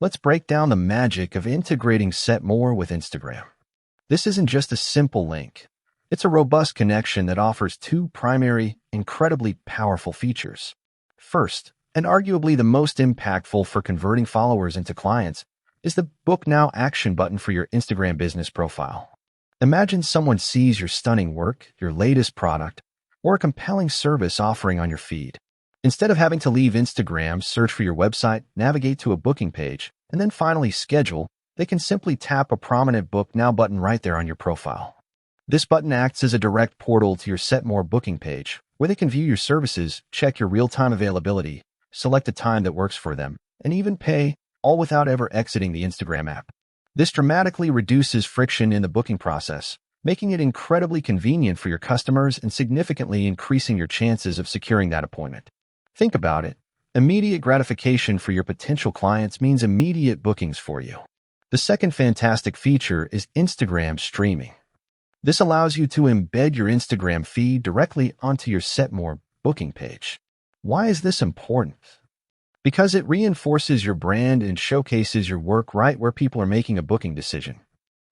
let's break down the magic of integrating Setmore with Instagram. This isn't just a simple link. It's a robust connection that offers two primary, incredibly powerful features. First, and arguably the most impactful for converting followers into clients, is the Book Now action button for your Instagram business profile. Imagine someone sees your stunning work, your latest product, or a compelling service offering on your feed. Instead of having to leave Instagram, search for your website, navigate to a booking page, and then finally schedule, they can simply tap a prominent Book Now button right there on your profile. This button acts as a direct portal to your Setmore booking page, where they can view your services, check your real-time availability, select a time that works for them, and even pay, all without ever exiting the Instagram app. This dramatically reduces friction in the booking process, making it incredibly convenient for your customers and significantly increasing your chances of securing that appointment. Think about it. Immediate gratification for your potential clients means immediate bookings for you. The second fantastic feature is Instagram streaming. This allows you to embed your Instagram feed directly onto your Setmore booking page. Why is this important? Because it reinforces your brand and showcases your work right where people are making a booking decision.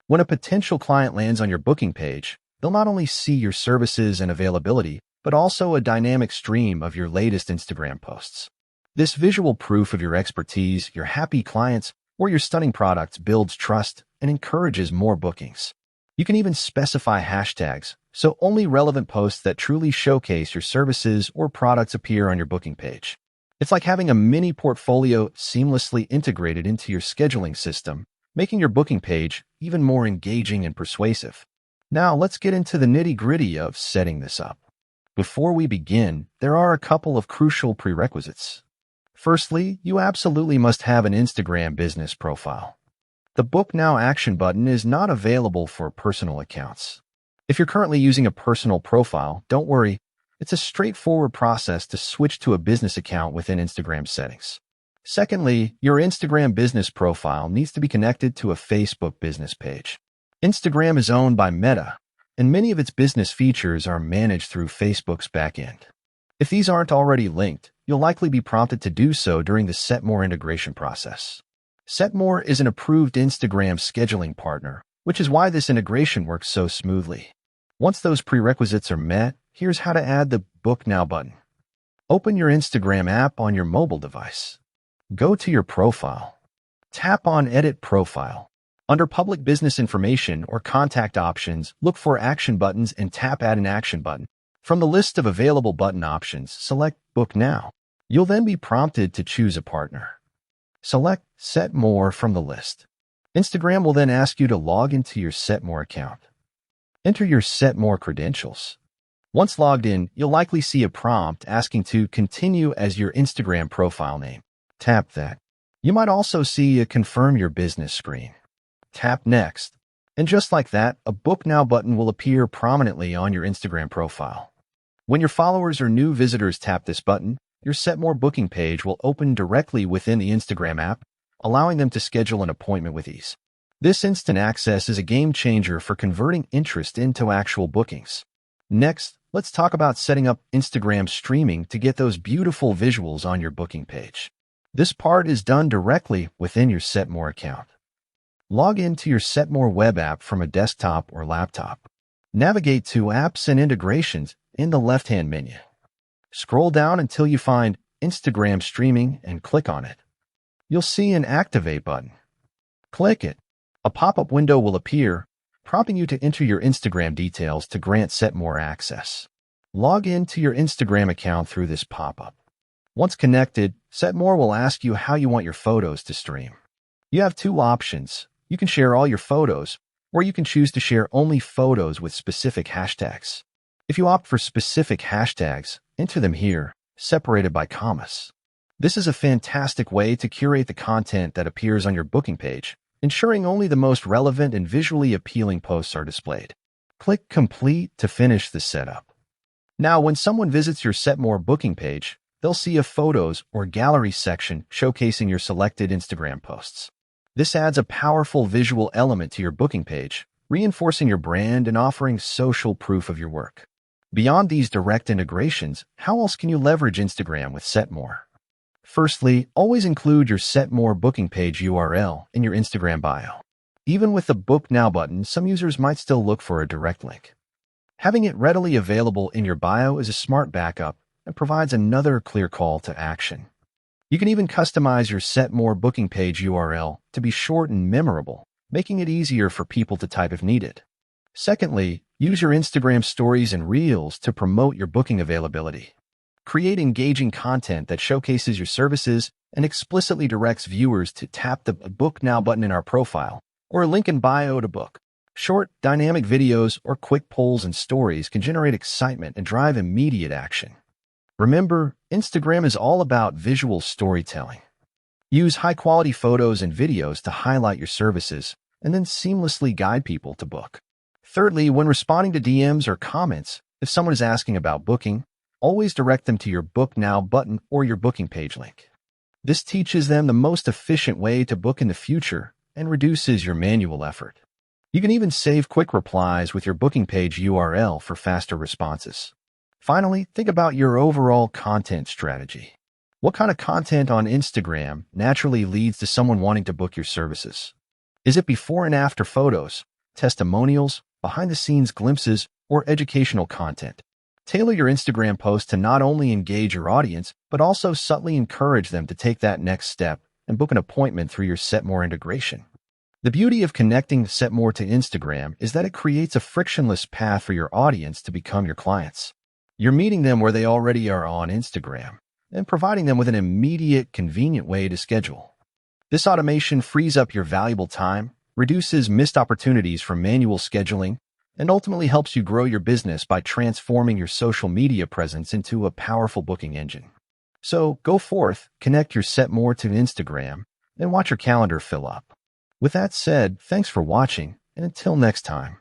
When a potential client lands on your booking page, they'll not only see your services and availability, but also a dynamic stream of your latest Instagram posts. This visual proof of your expertise, your happy clients, or your stunning products builds trust and encourages more bookings. You can even specify hashtags, so only relevant posts that truly showcase your services or products appear on your booking page. It's like having a mini portfolio seamlessly integrated into your scheduling system, making your booking page even more engaging and persuasive. Now let's get into the nitty-gritty of setting this up. Before we begin, there are a couple of crucial prerequisites. Firstly, you absolutely must have an Instagram business profile. The Book Now action button is not available for personal accounts. If you're currently using a personal profile, don't worry. It's a straightforward process to switch to a business account within Instagram settings. Secondly, your Instagram business profile needs to be connected to a Facebook business page. Instagram is owned by Meta, and many of its business features are managed through Facebook's backend. If these aren't already linked, you'll likely be prompted to do so during the Setmore integration process. Setmore is an approved Instagram scheduling partner, which is why this integration works so smoothly. Once those prerequisites are met, here's how to add the Book Now button. Open your Instagram app on your mobile device. Go to your profile. Tap on Edit Profile. Under Public Business Information or Contact Options, look for Action Buttons and tap Add an Action Button. From the list of available button options, select Book Now. You'll then be prompted to choose a partner. Select Setmore from the list. Instagram will then ask you to log into your Setmore account. Enter your Setmore credentials. Once logged in, you'll likely see a prompt asking to continue as your Instagram profile name. Tap that. You might also see a Confirm Your Business screen. Tap Next. And just like that, a Book Now button will appear prominently on your Instagram profile. When your followers or new visitors tap this button, your Setmore booking page will open directly within the Instagram app, allowing them to schedule an appointment with ease. This instant access is a game changer for converting interest into actual bookings. Next, let's talk about setting up Instagram streaming to get those beautiful visuals on your booking page. This part is done directly within your Setmore account. Log into your Setmore web app from a desktop or laptop. Navigate to Apps and Integrations in the left-hand menu. Scroll down until you find Instagram Streaming and click on it. You'll see an Activate button. Click it. A pop-up window will appear, prompting you to enter your Instagram details to grant Setmore access. Log in to your Instagram account through this pop-up. Once connected, Setmore will ask you how you want your photos to stream. You have two options. You can share all your photos, or you can choose to share only photos with specific hashtags. If you opt for specific hashtags, enter them here, separated by commas. This is a fantastic way to curate the content that appears on your booking page, ensuring only the most relevant and visually appealing posts are displayed. Click Complete to finish the setup. Now, when someone visits your Setmore booking page, they'll see a Photos or Gallery section showcasing your selected Instagram posts. This adds a powerful visual element to your booking page, reinforcing your brand and offering social proof of your work. Beyond these direct integrations, how else can you leverage Instagram with Setmore? Firstly, always include your Setmore booking page URL in your Instagram bio. Even with the Book Now button, some users might still look for a direct link. Having it readily available in your bio is a smart backup and provides another clear call to action. You can even customize your Setmore booking page URL to be short and memorable, making it easier for people to type if needed. Secondly, use your Instagram stories and reels to promote your booking availability. Create engaging content that showcases your services and explicitly directs viewers to tap the Book Now button in our profile or a link in bio to book. Short, dynamic videos or quick polls and stories can generate excitement and drive immediate action. Remember, Instagram is all about visual storytelling. Use high-quality photos and videos to highlight your services and then seamlessly guide people to book. Thirdly, when responding to DMs or comments, if someone is asking about booking, always direct them to your Book Now button or your booking page link. This teaches them the most efficient way to book in the future and reduces your manual effort. You can even save quick replies with your booking page URL for faster responses. Finally, think about your overall content strategy. What kind of content on Instagram naturally leads to someone wanting to book your services? Is it before and after photos, testimonials, behind-the-scenes glimpses, or educational content? Tailor your Instagram post to not only engage your audience, but also subtly encourage them to take that next step and book an appointment through your Setmore integration. The beauty of connecting Setmore to Instagram is that it creates a frictionless path for your audience to become your clients. You're meeting them where they already are on Instagram and providing them with an immediate, convenient way to schedule. This automation frees up your valuable time, reduces missed opportunities from manual scheduling, and ultimately helps you grow your business by transforming your social media presence into a powerful booking engine. So go forth, connect your Setmore to Instagram, and watch your calendar fill up. With that said, thanks for watching, and until next time.